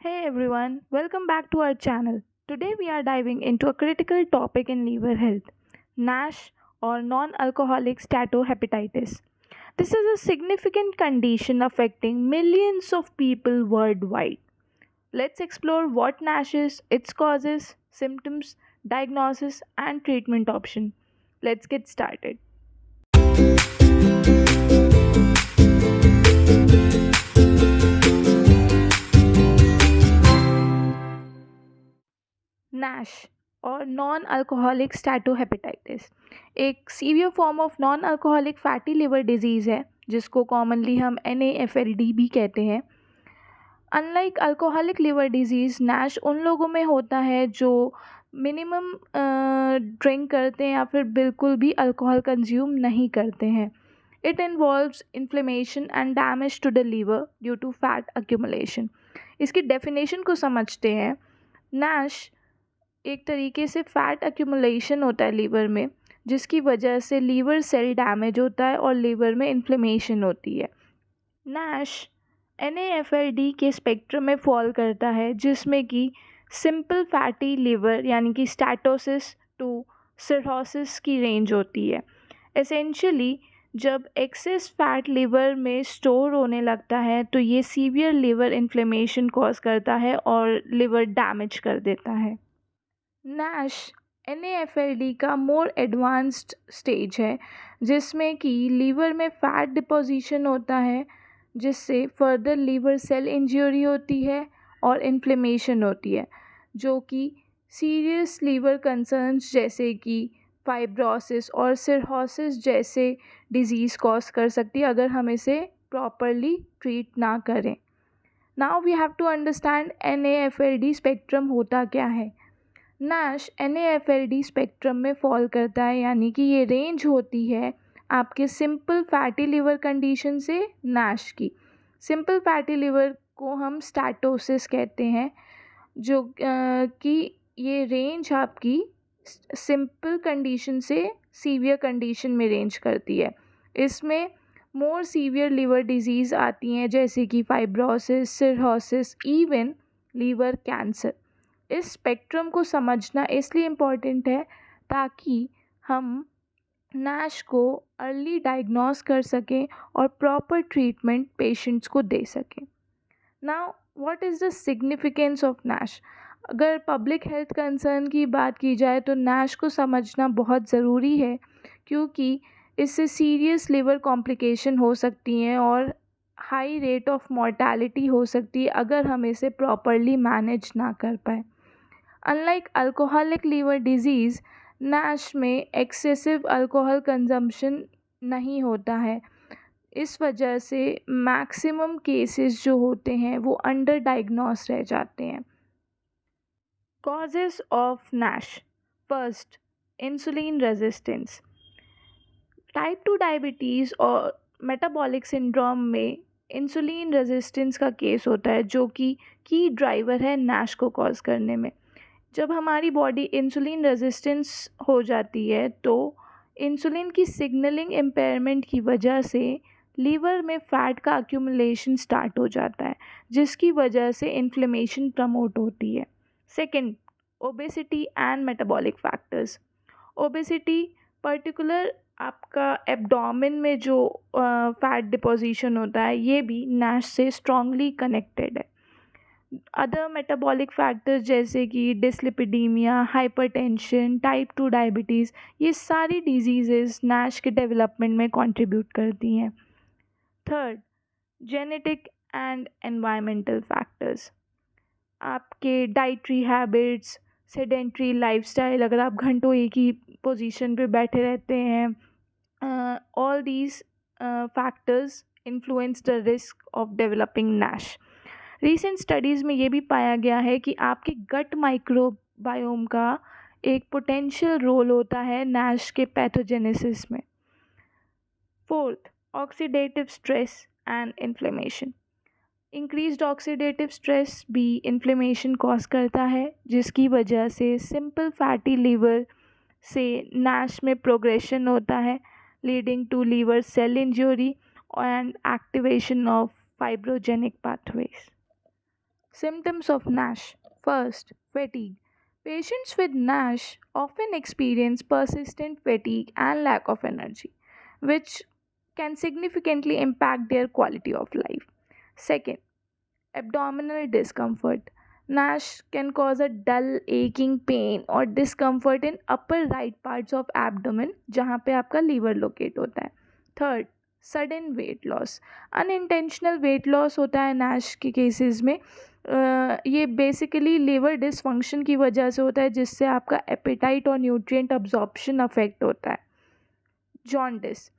Hey everyone, welcome back to our channel. Today we are diving into a critical topic in liver health NASH or non alcoholic steatohepatitis. This is a significant condition affecting millions of people worldwide. Let's explore what NASH is, its causes, symptoms, diagnosis, and treatment option. Let's get started. NASH और non alcoholic स्टैटोहेपेटाइटिस एक severe form of non alcoholic fatty liver disease है जिसको commonly हम NAFLD भी कहते हैं। Unlike alcoholic liver disease Nash उन लोगों में होता है जो मिनिमम ड्रिंक करते हैं या फिर बिल्कुल भी अल्कोहल कंज्यूम नहीं करते हैं। It involves inflammation and damage to the liver due to fat accumulation. इसकी डेफिनेशन को समझते हैं। नैश एक तरीके से फैट अक्यूमुलेशन होता है लीवर में, जिसकी वजह से लीवर सेल डैमेज होता है और लीवर में इन्फ्लेमेशन होती है। नैश NAFLD के स्पेक्ट्रम में फॉल करता है, जिसमें कि सिंपल फैटी लिवर यानी कि स्टैटोसिस टू सिरोसिस की रेंज होती है। एसेंशियली जब एक्सेस फैट लिवर में स्टोर होने लगता है तो ये सीवियर लिवर इन्फ्लेमेशन कॉज करता है और लिवर डैमेज कर देता है। नैश NAFLD का मोर एडवांस्ड स्टेज है, जिसमें कि लीवर में फैट डिपोजिशन होता है, जिससे फर्दर लीवर सेल इंजरी होती है और इन्फ्लेमेशन होती है, जो कि सीरियस लीवर कंसर्न्स जैसे कि फाइब्रोसिस और सिरहोसिस जैसे डिजीज़ कॉज कर सकती है अगर हम इसे प्रॉपरली ट्रीट ना करें। Now we have to understand NAFLD spectrum होता क्या है। नैश NAFLD स्पेक्ट्रम में फॉल करता है, यानी कि ये रेंज होती है आपके सिंपल फैटी लिवर कंडीशन से नैश की। सिंपल फैटी लिवर को हम स्टैटोसिस कहते हैं, जो कि ये रेंज आपकी सिंपल कंडीशन से सीवियर कंडीशन में रेंज करती है। इसमें मोर सीवियर लिवर डिजीज़ आती हैं जैसे कि fibrosis, cirrhosis, even liver cancer. इस स्पेक्ट्रम को समझना इसलिए इम्पॉर्टेंट है ताकि हम नैश को अर्ली डायग्नोस कर सकें और प्रॉपर ट्रीटमेंट पेशेंट्स को दे सकें। Now what is the significance of Nash. अगर पब्लिक हेल्थ कंसर्न की बात की जाए तो नैश को समझना बहुत ज़रूरी है, क्योंकि इससे सीरियस लिवर कॉम्प्लिकेशन हो सकती हैं और हाई रेट ऑफ मॉर्टेलिटी हो सकती है अगर हम इसे प्रॉपरली मैनेज ना कर पाए। Unlike alcoholic liver disease, NASH में एक्सेसिव अल्कोहल कंजम्पशन नहीं होता है। इस वजह से मैक्सिमम केसेस जो होते हैं वो अंडर डायग्नोस रह जाते हैं। Causes of Nash. First, insulin resistance. Type 2 diabetes और मेटाबॉलिक सिंड्रोम में इंसुलिन रेजिस्टेंस का केस होता है, जो कि की ड्राइवर है नैश को कॉज करने में। जब हमारी बॉडी इंसुलिन रेजिस्टेंस हो जाती है तो इंसुलिन की सिग्नलिंग इम्पेयरमेंट की वजह से लीवर में फ़ैट का अक्यूमुलेशन स्टार्ट हो जाता है, जिसकी वजह से इन्फ्लेमेशन प्रमोट होती है। Second, obesity and metabolic factors. Obesity particular आपका एब्डोमेन में जो फैट डिपोजिशन होता है, ये भी नैश से स्ट्रांगली कनेक्टेड है। अदर मेटाबॉलिक फैक्टर्स जैसे कि डिसलिपिडीमिया, हाइपरटेंशन, टाइप 2 डायबिटीज़, ये सारी डिजीज़ेस नैश के डेवलपमेंट में कंट्रीब्यूट करती हैं। Third, genetic and environmental factors. आपके डाइटरी हैबिट्स, सेडेंट्री लाइफस्टाइल, अगर आप घंटों एक ही पोजीशन पे बैठे रहते हैं, all these factors influence the risk of developing Nash. Recent studies में ये भी पाया गया है कि आपके गट माइक्रोबायोम का एक पोटेंशियल रोल होता है नैश के पैथोजेनेसिस में। Fourth, oxidative stress and inflammation. Increased oxidative stress भी इन्फ्लेमेशन कॉज करता है, जिसकी वजह से सिंपल फैटी लिवर से नैश में प्रोग्रेशन होता है, leading to liver cell injury and activation of fibrogenic pathways. Symptoms of NASH. First, fatigue. Patients with NASH often experience persistent fatigue and lack of energy, which can significantly impact their quality of life. Second, abdominal discomfort. NASH can cause a dull, aching pain or discomfort in upper right parts of abdomen जहाँ पे आपका liver locate होता है. Third, sudden weight loss. Unintentional weight loss होता है NASH के cases में. ये बेसिकली लीवर डिसफंक्शन की वजह से होता है जिससे आपका एपेटाइट और न्यूट्रिएंट अब्जॉर्प्शन अफेक्ट होता है. जॉन्डिस.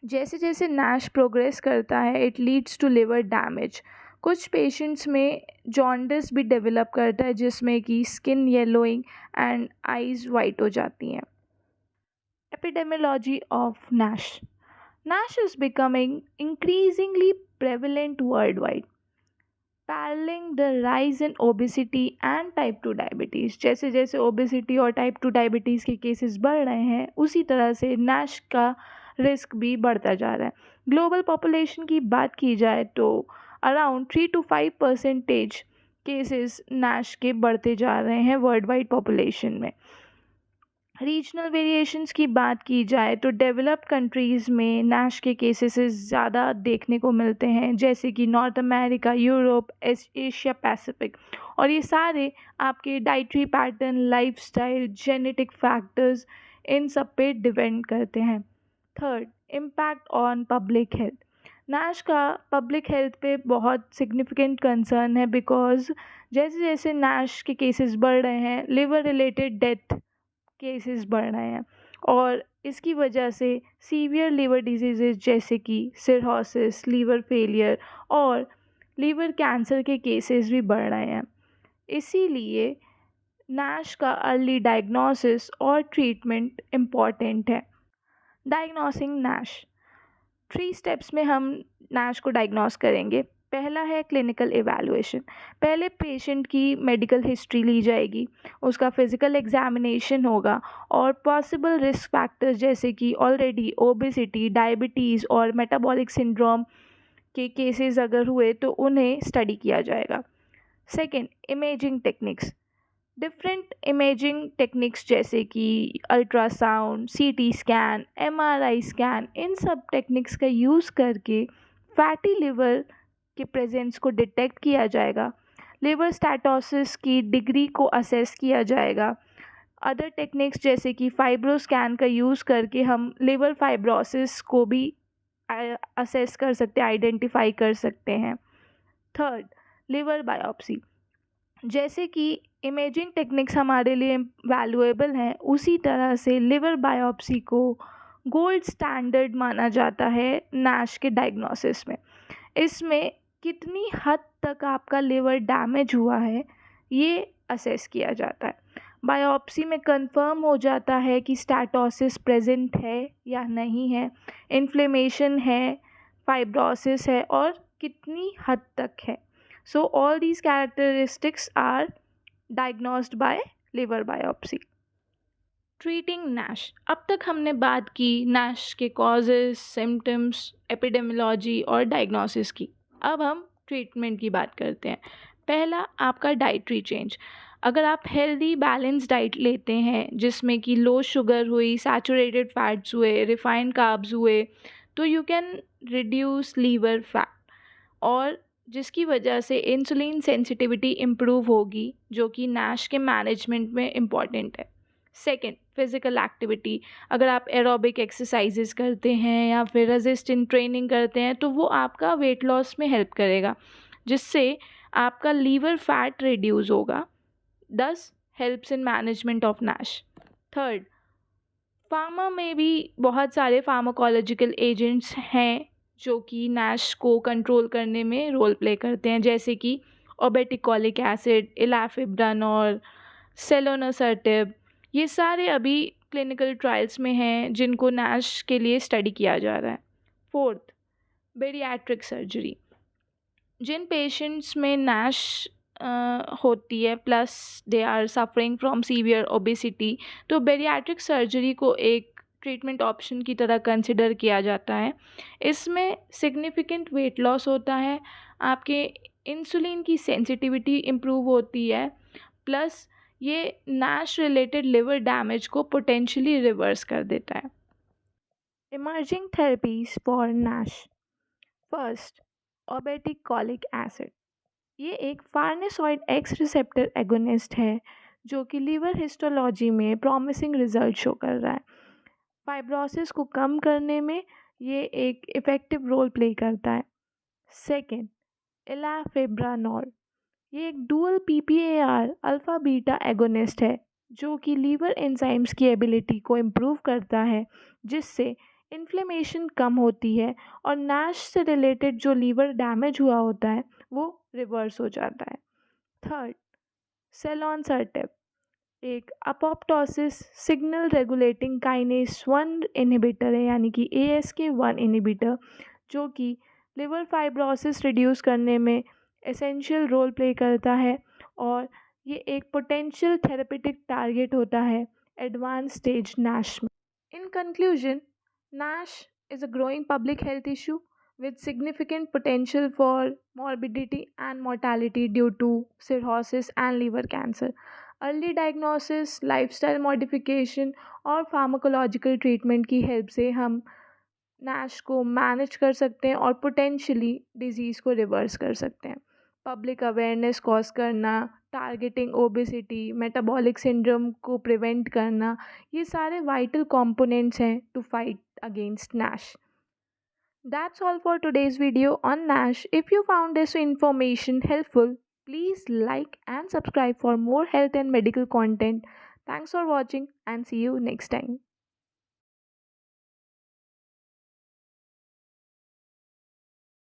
जैसे जैसे NASH प्रोग्रेस करता है it leads to liver damage. कुछ पेशेंट्स में जॉन्डिस भी डेवलप करता है जिसमें कि skin yellowing and eyes white हो जाती हैं. Epidemiology of NASH. NASH is becoming increasingly prevalent worldwide, paralleling the rise in obesity and type 2 diabetes. जैसे जैसे obesity और type 2 diabetes के केसेस बढ़ रहे हैं उसी तरह से NASH का रिस्क भी बढ़ता जा रहा है. ग्लोबल पॉपुलेशन की बात की जाए तो अराउंड 3 to 5% केसेस NASH के बढ़ते जा रहे हैं वर्ल्ड वाइड पॉपुलेशन में. रीजनल वेरिएशंस की बात की जाए तो डेवलप्ड कंट्रीज़ में NASH के केसेस ज़्यादा देखने को मिलते हैं जैसे कि north America, Europe, Asia Pacific. और ये सारे आपके dietary pattern, lifestyle, genetic factors in सब पे डिपेंड करते हैं. Third, impact on public health. NASH का पब्लिक हेल्थ पे बहुत सिग्निफिकेंट कंसर्न है बिकॉज जैसे जैसे NASH के केसेस बढ़ रहे हैं लिवर रिलेटेड डेथ केसेस बढ़ रहे हैं और इसकी वजह से सीवियर लिवर डिजीज़ जैसे कि सिरहोसिस, लीवर फेलियर और लीवर कैंसर के केसेस भी बढ़ रहे हैं. इसीलिए NASH का अर्ली डायग्नोसिस और ट्रीटमेंट इम्पॉर्टेंट है. Diagnosing NASH. 3 स्टेप्स में हम NASH को डायग्नोस करेंगे. पहला है क्लिनिकल इवैल्यूएशन. पहले पेशेंट की मेडिकल हिस्ट्री ली जाएगी, उसका फिज़िकल एग्जामिनेशन होगा और पॉसिबल रिस्क फैक्टर्स जैसे कि ऑलरेडी ओबेसिटी, डायबिटीज़ और मेटाबॉलिक सिंड्रोम के केसेस अगर हुए तो उन्हें स्टडी किया जाएगा. Second, imaging techniques. Different imaging techniques जैसे कि ultrasound, CT scan, MRI scan, इन सब टेक्निक्स का यूज़ करके फैटी लिवर के प्रेजेंस को डिटेक्ट किया जाएगा. लिवर स्टैटोसिस की डिग्री को असेस किया जाएगा. अदर टेक्निक्स जैसे कि फाइब्रोस्कैन का यूज़ करके हम लिवर फाइब्रोसिस को भी असेस कर सकते हैं, आइडेंटिफाई कर सकते हैं. Third, liver biopsy. जैसे कि इमेजिंग टेक्निक्स हमारे लिए वैल्यूएबल हैं उसी तरह से लिवर बायोप्सी को गोल्ड स्टैंडर्ड माना जाता है NASH के डायग्नोसिस में. इसमें कितनी हद तक आपका लिवर डैमेज हुआ है ये असेस किया जाता है. बायोप्सी में कंफर्म हो जाता है कि स्टैटोसिस प्रेजेंट है या नहीं है, इन्फ्लेमेशन है, फाइब्रोसिस है और कितनी हद तक है. So all these characteristics are diagnosed by liver biopsy. Treating NASH. अब तक हमने बात की NASH के कॉजेज़, सिम्टम्स, एपिडेमियोलॉजी और डायग्नोसिस की. अब हम ट्रीटमेंट की बात करते हैं. पहला, आपका डाइटरी चेंज. अगर आप हेल्दी बैलेंस डाइट लेते हैं जिसमें कि लो शुगर हुई, सैचुरेटेड फैट्स हुए, रिफाइंड कार्ब्स हुए तो you can reduce liver fat और जिसकी वजह से इंसुलिन सेंसिटिविटी इम्प्रूव होगी जो कि NASH के मैनेजमेंट में इम्पॉर्टेंट है. Second, physical activity. अगर आप एरोबिक एक्सरसाइजेस करते हैं या फिर रेजिस्टेंट ट्रेनिंग करते हैं तो वो आपका वेट लॉस में हेल्प करेगा जिससे आपका लीवर फैट रिड्यूस होगा. दस, helps in management of NASH. Third, pharma में भी बहुत सारे फार्माकोलॉजिकल एजेंट्स हैं जो कि NASH को कंट्रोल करने में रोल प्ले करते हैं जैसे कि ओबेटिकॉलिक एसिड, इलाफिब्रान और सेलोनोसर्टिब. ये सारे अभी क्लिनिकल ट्रायल्स में हैं जिनको NASH के लिए स्टडी किया जा रहा है. Fourth, bariatric surgery. जिन पेशेंट्स में NASH होती है plus they are suffering from severe obesity तो बेरियाट्रिक सर्जरी को एक ट्रीटमेंट ऑप्शन की तरह कंसिडर किया जाता है. इसमें सिग्निफिकेंट वेट लॉस होता है, आपके इंसुलिन की सेंसिटिविटी इम्प्रूव होती है, प्लस ये नैश रिलेटेड लिवर डैमेज को पोटेंशियली रिवर्स कर देता है। Emerging therapies for NASH. First, obeticholic acid. ये एक फार्नेसॉइड एक्स रिसेप्टर एगोनिस्ट है जो कि लीवर हिस्टोलॉजी में प्रॉमिसिंग रिजल्ट शो कर रहा है। फाइब्रोसिस को कम करने में ये एक इफ़ेक्टिव रोल प्ले करता है। सेकेंड, इलाफेब्रानोल। ये एक dual PPAR alpha beta agonist है जो कि लीवर एंजाइम्स की एबिलिटी को इम्प्रूव करता है, जिससे इन्फ्लेमेशन कम होती है और नैश से रिलेटेड जो लीवर डैमेज हुआ होता है वो रिवर्स हो जाता है। थर्ड, सेलोनसर्टिब। एक apoptosis signal regulating kinase 1 inhibitor है, यानी कि ASK1 इनहिबिटर, जो कि लिवर फाइब्रोसिस रिड्यूस करने में एसेंशियल रोल प्ले करता है और ये एक पोटेंशियल थेरेपेटिक टारगेट होता है एडवांस स्टेज नैश में। In conclusion, NASH is a growing public health issue with significant potential for morbidity and mortality due to cirrhosis and liver cancer. Early diagnosis, lifestyle modification और pharmacological treatment की help से हम Nash को manage कर सकते हैं और potentially disease को रिवर्स कर सकते हैं। पब्लिक अवेयरनेस कॉज करना, टारगेटिंग ओबेसिटी, मेटाबॉलिक सिंड्रोम को प्रिवेंट करना, ये सारे वाइटल कंपोनेंट्स हैं to fight against NASH. That's all for today's video on NASH. If you found this information helpful, please like and subscribe for more health and medical content. Thanks for watching and see you next time.